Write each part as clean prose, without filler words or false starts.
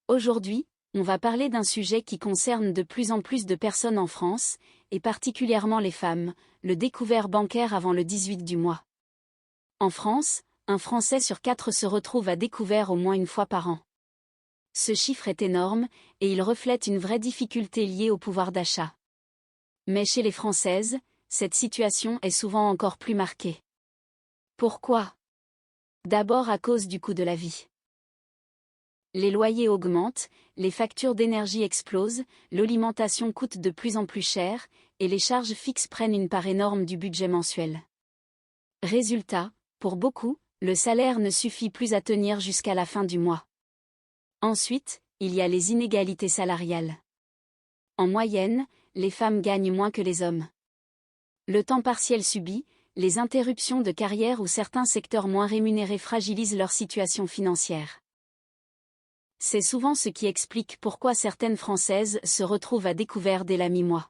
Aujourd'hui, on va parler d'un sujet qui concerne de plus en plus de personnes en France, et particulièrement les femmes, le découvert bancaire avant le 18 du mois. En France, un Français sur 4 se retrouve à découvert au moins une fois par an. Ce chiffre est énorme, et il reflète une vraie difficulté liée au pouvoir d'achat. Mais chez les Françaises, cette situation est souvent encore plus marquée. Pourquoi ? D'abord à cause du coût de la vie. Les loyers augmentent, les factures d'énergie explosent, l'alimentation coûte de plus en plus cher, et les charges fixes prennent une part énorme du budget mensuel. Résultat, pour beaucoup, le salaire ne suffit plus à tenir jusqu'à la fin du mois. Ensuite, il y a les inégalités salariales. En moyenne, les femmes gagnent moins que les hommes. Le temps partiel subi, les interruptions de carrière ou certains secteurs moins rémunérés fragilisent leur situation financière. C'est souvent ce qui explique pourquoi certaines Françaises se retrouvent à découvert dès la mi-mois.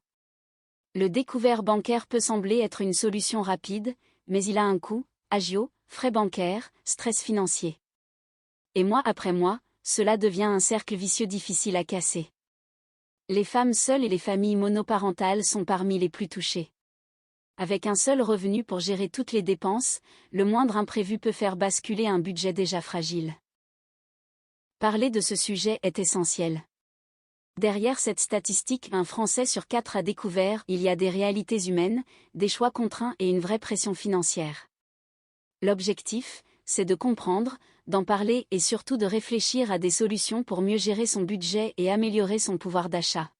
Le découvert bancaire peut sembler être une solution rapide, mais il a un coût, agio, frais bancaires, stress financier. Et mois après mois, cela devient un cercle vicieux difficile à casser. Les femmes seules et les familles monoparentales sont parmi les plus touchées. Avec un seul revenu pour gérer toutes les dépenses, le moindre imprévu peut faire basculer un budget déjà fragile. Parler de ce sujet est essentiel. Derrière cette statistique, un Français sur 4 a découvert, il y a des réalités humaines, des choix contraints et une vraie pression financière. L'objectif, c'est de comprendre, d'en parler et surtout de réfléchir à des solutions pour mieux gérer son budget et améliorer son pouvoir d'achat.